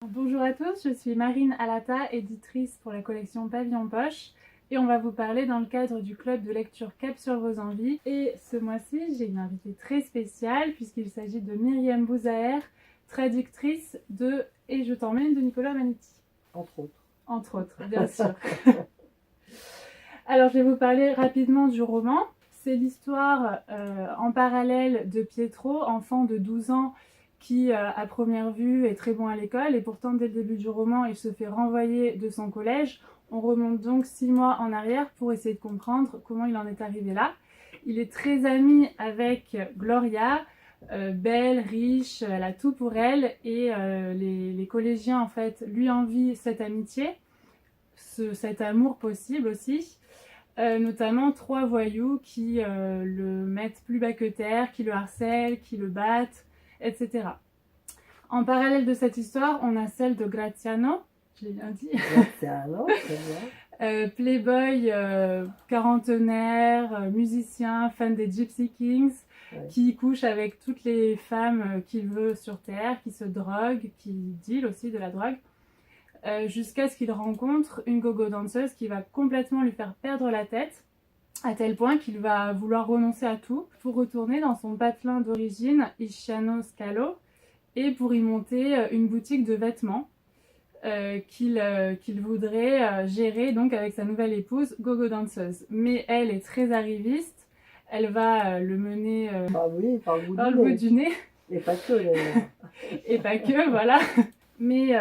Bonjour à tous, je suis Marine Alata, éditrice pour la collection Pavillon Poche et on va vous parler dans le cadre du club de lecture Cap sur vos envies. Et ce mois-ci, j'ai une invitée très spéciale puisqu'il s'agit de Myriam Bouzaher, traductrice de Et je t'emmène de Nicolas Manetti. Entre autres. Entre autres, bien sûr. Alors je vais vous parler rapidement du roman. C'est l'histoire en parallèle de Pietro, enfant de 12 ans qui, à première vue, est très bon à l'école et pourtant, dès le début du roman, il se fait renvoyer de son collège. On remonte donc 6 mois en arrière pour essayer de comprendre comment il en est arrivé là. Il est très ami avec Gloria, belle, riche, elle a tout pour elle et les collégiens, en fait, lui envient cette amitié, cet amour possible aussi. Notamment 3 voyous qui le mettent plus bas que terre, qui le harcèlent, qui le battent, etc. En parallèle de cette histoire, on a celle de Graziano, je l'ai bien dit. Graziano, très bien. Playboy, quarantenaire, musicien, fan des Gypsy Kings, ouais, qui couche avec toutes les femmes qu'il veut sur Terre, qui se drogue, qui deal aussi de la drogue. Jusqu'à ce qu'il rencontre une gogo danseuse qui va complètement lui faire perdre la tête, à tel point qu'il va vouloir renoncer à tout pour retourner dans son patelin d'origine, Isciano Scalo, et pour y monter une boutique de vêtements qu'il voudrait gérer donc avec sa nouvelle épouse, gogo danseuse. Mais elle est très arriviste, elle va le mener par le bout du nez. Et pas que d'ailleurs. Et pas que, voilà. Mais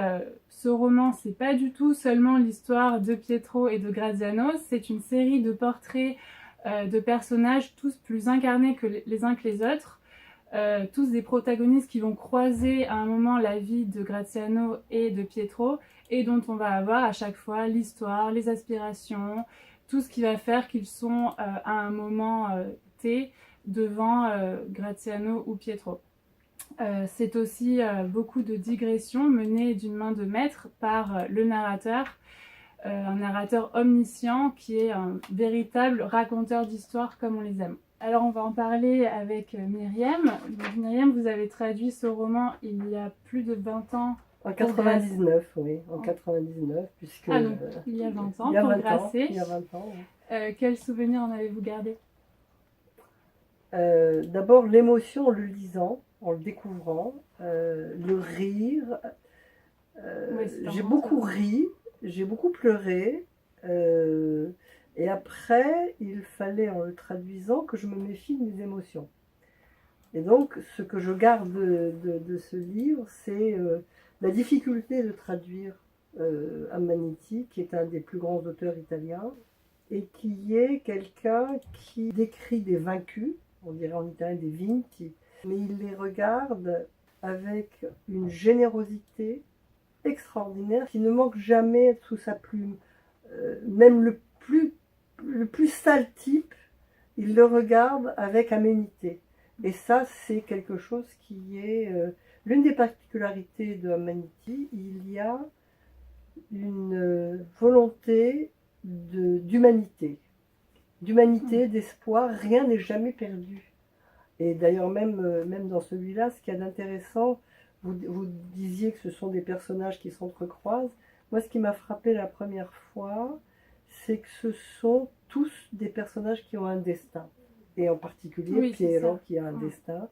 ce roman, c'est pas du tout seulement l'histoire de Pietro et de Graziano, c'est une série de portraits de personnages tous plus incarnés que les uns que les autres, tous des protagonistes qui vont croiser à un moment la vie de Graziano et de Pietro et dont on va avoir à chaque fois l'histoire, les aspirations, tout ce qui va faire qu'ils sont à un moment T devant Graziano ou Pietro. C'est aussi beaucoup de digressions menées d'une main de maître par le narrateur, un narrateur omniscient qui est un véritable raconteur d'histoires comme on les aime. Alors on va en parler avec Myriam. Donc, Myriam, vous avez traduit ce roman il y a plus de 20 ans. En 99, oui, en 99, puisque... Ah donc il y a 20 ans, il y a pour 20 Grasset. Il y a 20 ans, oui. Quel souvenir en avez-vous gardé? D'abord l'émotion en le lisant, en le découvrant, le rire. Oui, j'ai beaucoup ri, j'ai beaucoup pleuré. Et après, il fallait, en le traduisant, que je me méfie de mes émotions. Et donc, ce que je garde de ce livre, c'est la difficulté de traduire Manetti, qui est un des plus grands auteurs italiens, et qui est quelqu'un qui décrit des vaincus, on dirait en italien des vinti, mais il les regarde avec une générosité extraordinaire qui ne manque jamais sous sa plume. Même le plus sale type, il le regarde avec aménité. Et ça, c'est quelque chose qui est l'une des particularités de Manetti. Il y a une volonté d'humanité, d'espoir. Rien n'est jamais perdu. Et d'ailleurs, même dans celui-là, ce qu'il y a d'intéressant, vous disiez que ce sont des personnages qui s'entrecroisent. Moi, ce qui m'a frappé la première fois, c'est que ce sont tous des personnages qui ont un destin. Et en particulier Piero qui a un destin.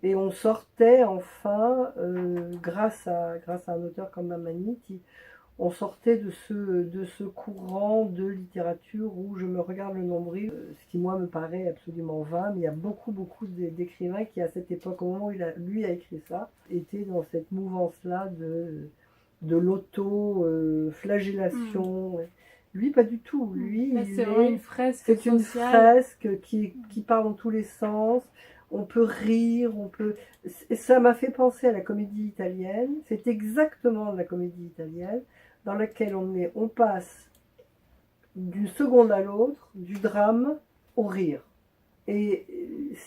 Et on sortait enfin, grâce à un auteur comme Manetti, on sortait de ce courant de littérature où je me regarde le nombril, ce qui moi me paraît absolument vain, mais il y a beaucoup d'écrivains qui à cette époque, au moment où lui a écrit ça, étaient dans cette mouvance-là de l'auto-flagellation. Lui, pas du tout. Lui, c'est une fresque c'est une fresque qui part dans tous les sens. On peut rire, Ça m'a fait penser à la comédie italienne. C'est exactement la comédie italienne dans laquelle on passe d'une seconde à l'autre, du drame au rire. Et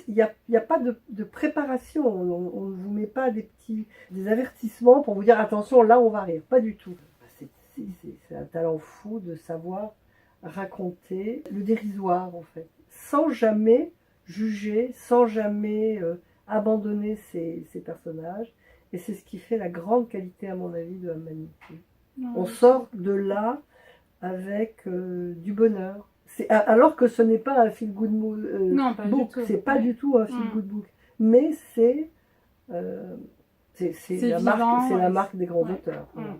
il n'y a pas de préparation. On ne vous met pas des avertissements pour vous dire attention, là on va rire. Pas du tout. C'est un talent fou de savoir raconter le dérisoire en fait, sans jamais juger, sans jamais abandonner ces personnages. Et c'est ce qui fait la grande qualité, à mon avis, de Amanity. On sort de là avec du bonheur. Alors que ce n'est pas un feel-good book, c'est pas du tout un feel-good book. Mais c'est la marque des grands auteurs. Voilà.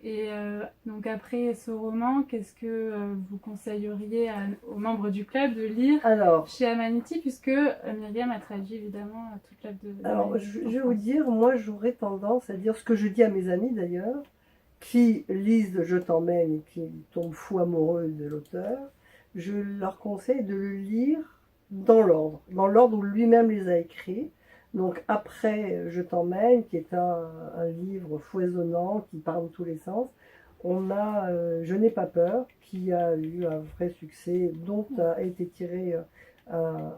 Et donc après ce roman, qu'est-ce que vous conseilleriez aux membres du club de lire chez Amanity, puisque Myriam a traduit évidemment toute l'œuvre de Alors je vais vous dire, moi j'aurais tendance à dire ce que je dis à mes amis d'ailleurs, qui lisent Je t'emmène et qui tombent fous amoureux de l'auteur, je leur conseille de le lire dans l'ordre où lui-même les a écrits. Donc après Je t'emmène, qui est un livre foisonnant, qui parle dans tous les sens, on a Je n'ai pas peur, qui a eu un vrai succès, dont a été tiré un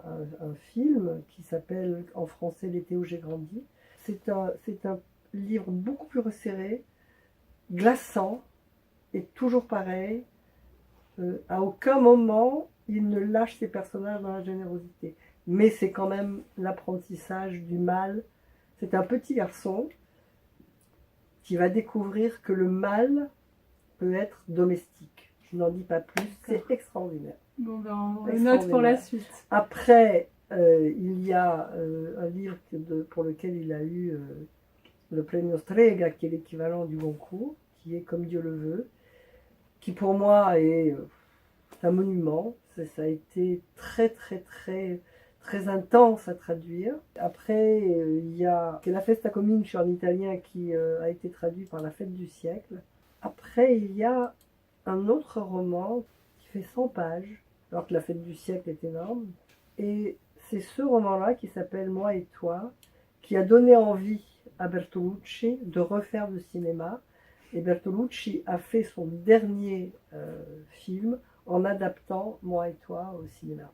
film qui s'appelle en français L'été où j'ai grandi. C'est un livre beaucoup plus resserré, glaçant, et toujours pareil. À aucun moment il ne lâche ses personnages dans la générosité. Mais c'est quand même l'apprentissage du mal. C'est un petit garçon qui va découvrir que le mal peut être domestique. Je n'en dis pas plus, c'est extraordinaire. Bon ben on le note pour la suite. Après, il y a un livre pour lequel il a eu le Premio Strega, qui est l'équivalent du Goncourt, qui est Comme Dieu le veut, qui pour moi est un monument. Ça a été très intense à traduire. Après, il y a La Festa Comincia en italien, qui a été traduit par La Fête du siècle. Après, il y a un autre roman qui fait 100 pages, alors que La Fête du siècle est énorme. Et c'est ce roman-là, qui s'appelle Moi et toi, qui a donné envie à Bertolucci de refaire du cinéma. Et Bertolucci a fait son dernier film en adaptant Moi et toi au cinéma.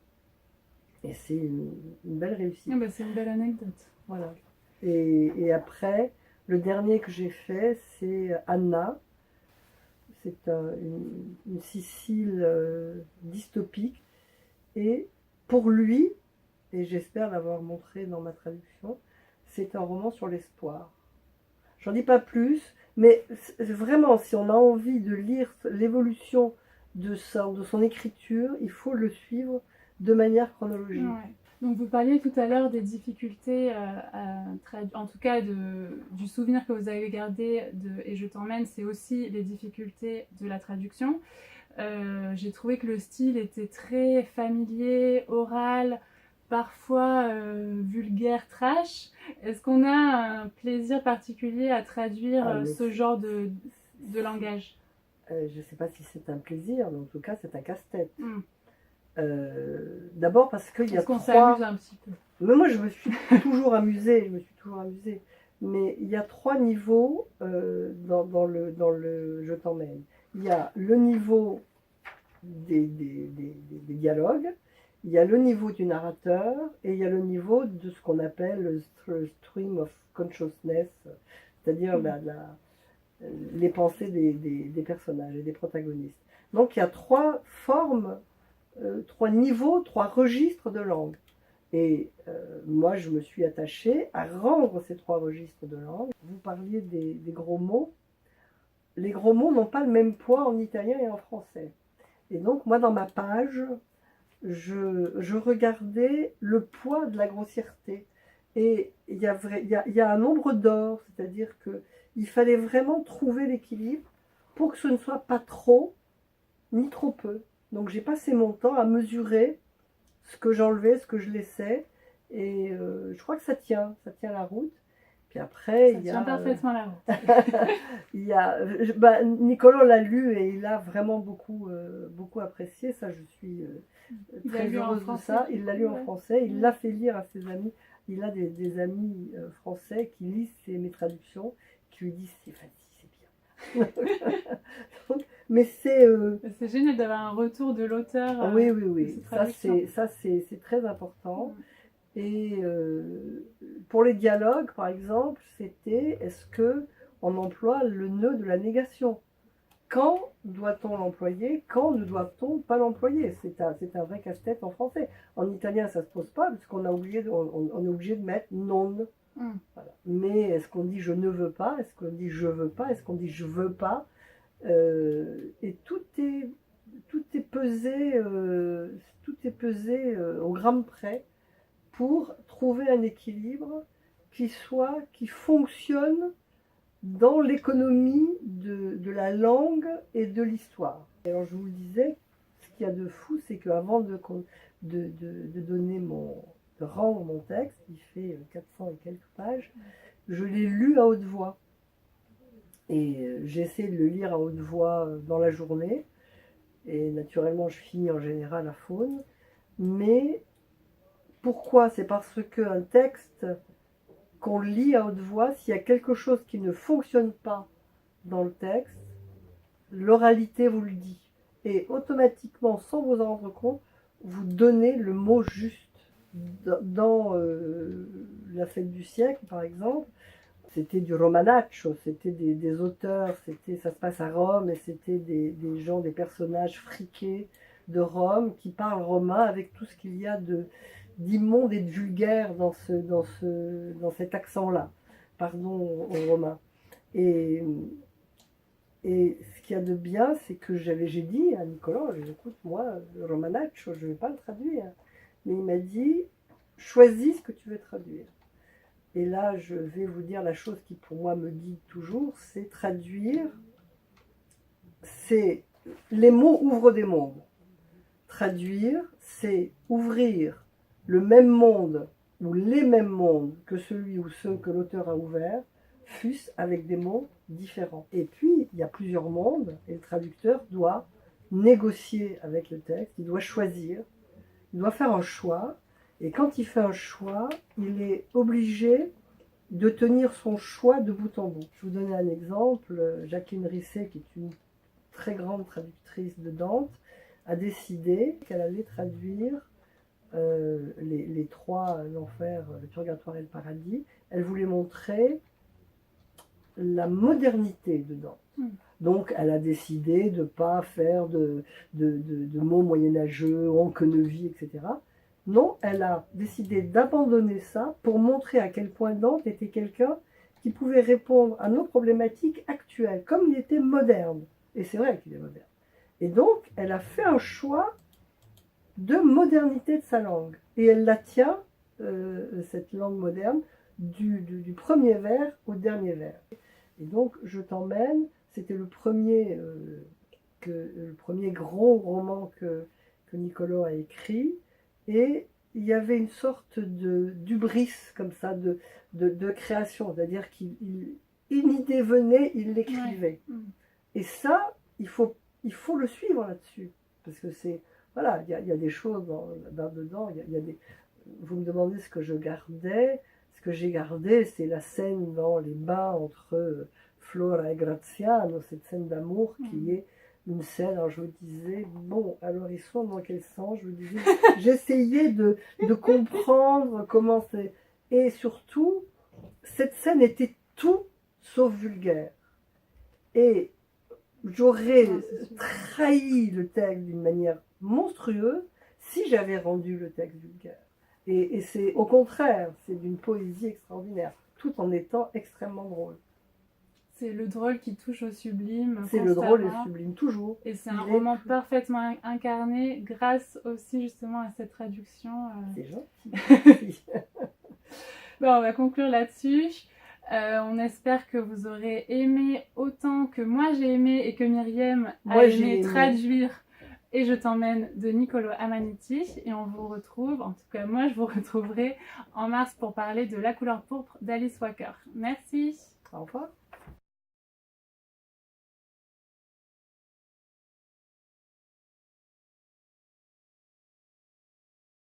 Et c'est une belle réussite. Ah bah c'est une belle anecdote. Voilà. Et après, le dernier que j'ai fait, c'est Anna. C'est une Sicile dystopique. Et pour lui, et j'espère l'avoir montré dans ma traduction, c'est un roman sur l'espoir. J'en dis pas plus, mais vraiment, si on a envie de lire l'évolution de son écriture, il faut le suivre de manière chronologique. Ouais. Donc vous parliez tout à l'heure des difficultés, en tout cas du souvenir que vous avez gardé Et je t'emmène, c'est aussi les difficultés de la traduction. J'ai trouvé que le style était très familier, oral, parfois vulgaire, trash. Est-ce qu'on a un plaisir particulier à traduire ce genre de langage? Je ne sais pas si c'est un plaisir, mais en tout cas c'est un casse-tête. D'abord parce qu'il y a qu'on s'amuse un petit peu. Mais moi je me suis toujours amusée, mais il y a 3 niveaux dans le Je t'emmène. Il y a le niveau des dialogues, il y a le niveau du narrateur, et il y a le niveau de ce qu'on appelle le stream of consciousness, c'est-à-dire les pensées des personnages et des protagonistes. Donc il y a 3 formes, 3 niveaux, 3 registres de langue. Et moi, je me suis attachée à rendre ces 3 registres de langue. Vous parliez des gros mots. Les gros mots n'ont pas le même poids en italien et en français. Et donc, moi, dans ma page, je regardais le poids de la grossièreté. Et il y a un nombre d'or, c'est-à-dire qu'il fallait vraiment trouver l'équilibre pour que ce ne soit pas trop, ni trop peu. Donc, j'ai passé mon temps à mesurer ce que j'enlevais, ce que je laissais. Et je crois que ça tient la route. Puis après, ça tient parfaitement la route. Nicolas l'a lu et il a vraiment beaucoup apprécié. Ça, je suis très heureuse de ça. Il l'a lu en français, il l'a fait lire à ses amis. Il a des amis français qui lisent mes traductions, qui lui disent c'est facile, c'est bien. Mais c'est génial d'avoir un retour de l'auteur. Oui. Ça, c'est très important. Et pour les dialogues, par exemple, c'était est-ce qu'on emploie le nœud de la négation? quand doit-on l'employer, quand ne doit-on pas l'employer? C'est un vrai casse-tête en français. En italien, ça ne se pose pas, parce qu'on on est obligé de mettre non. Voilà. Mais est-ce qu'on dit je ne veux pas? Est-ce qu'on dit je veux pas? Est-ce qu'on dit je veux pas? Et tout est pesé, au gramme près pour trouver un équilibre qui fonctionne dans l'économie de la langue et de l'histoire. Alors je vous le disais, ce qu'il y a de fou, c'est qu'avant de donner de rendre mon texte, qui fait 400 et quelques pages, je l'ai lu à haute voix. Et j'essaie de le lire à haute voix dans la journée. Et naturellement, je finis en général à faune. Mais pourquoi? C'est parce qu'un texte qu'on lit à haute voix, s'il y a quelque chose qui ne fonctionne pas dans le texte, l'oralité vous le dit. Et automatiquement, sans vous en rendre compte, vous donnez le mot juste. Dans La Fête du siècle, par exemple, c'était du romanaccio, c'était des auteurs, ça se passe à Rome, et c'était des gens, des personnages friqués de Rome qui parlent romain avec tout ce qu'il y a d'immonde et de vulgaire dans cet accent-là, pardon, au romain. Et ce qu'il y a de bien, c'est que j'ai dit à Nicolas, écoute, moi, le romanaccio, je ne vais pas le traduire. Mais il m'a dit, choisis ce que tu veux traduire. Et là, je vais vous dire la chose qui pour moi me guide toujours, c'est traduire, c'est les mots ouvrent des mondes. Traduire, c'est ouvrir le même monde ou les mêmes mondes que celui ou ceux que l'auteur a ouvert, fût-ce avec des mots différents. Et puis, il y a plusieurs mondes et le traducteur doit négocier avec le texte, il doit choisir, il doit faire un choix. Et quand il fait un choix, il est obligé de tenir son choix de bout en bout. Je vous donne un exemple. Jacqueline Risset, qui est une très grande traductrice de Dante, a décidé qu'elle allait traduire les trois, l'enfer, le purgatoire et le paradis. Elle voulait montrer la modernité de Dante. Donc, elle a décidé de ne pas faire de mots moyenâgeux, enquenevie, etc. Non, elle a décidé d'abandonner ça pour montrer à quel point Dante était quelqu'un qui pouvait répondre à nos problématiques actuelles, comme il était moderne. Et c'est vrai qu'il est moderne. Et donc, elle a fait un choix de modernité de sa langue. Et elle la tient, cette langue moderne, du premier vers au dernier vers. Et donc, Je t'emmène, c'était le premier gros roman que Nicolas a écrit. Et il y avait une sorte d'hubris comme ça, de création. C'est-à-dire qu'une idée venait, il l'écrivait. Ouais. Et ça, il faut le suivre là-dessus. Parce que c'est... Voilà, il y a des choses dedans. Vous me demandez ce que je gardais. Ce que j'ai gardé, c'est la scène dans les bains entre Flora et Graziano, cette scène d'amour qui est une scène. Alors je me disais, bon, alors ils sont dans quel sens? Je me disais, j'essayais de comprendre comment c'est. Et surtout, cette scène était tout sauf vulgaire. Et j'aurais trahi le texte d'une manière monstrueuse si j'avais rendu le texte vulgaire. Et c'est au contraire, c'est d'une poésie extraordinaire, tout en étant extrêmement drôle. C'est le drôle qui touche au sublime. C'est le drôle et le sublime, toujours. Et c'est un roman parfaitement incarné grâce aussi justement à cette traduction. C'est gentil. Bon, on va conclure là-dessus. On espère que vous aurez aimé autant que moi j'ai aimé et que Myriam a aimé traduire Et je t'emmène de Niccolò Amaniti. Et on vous retrouve, en tout cas moi je vous retrouverai en mars pour parler de La couleur pourpre d'Alice Walker. Merci. Au revoir.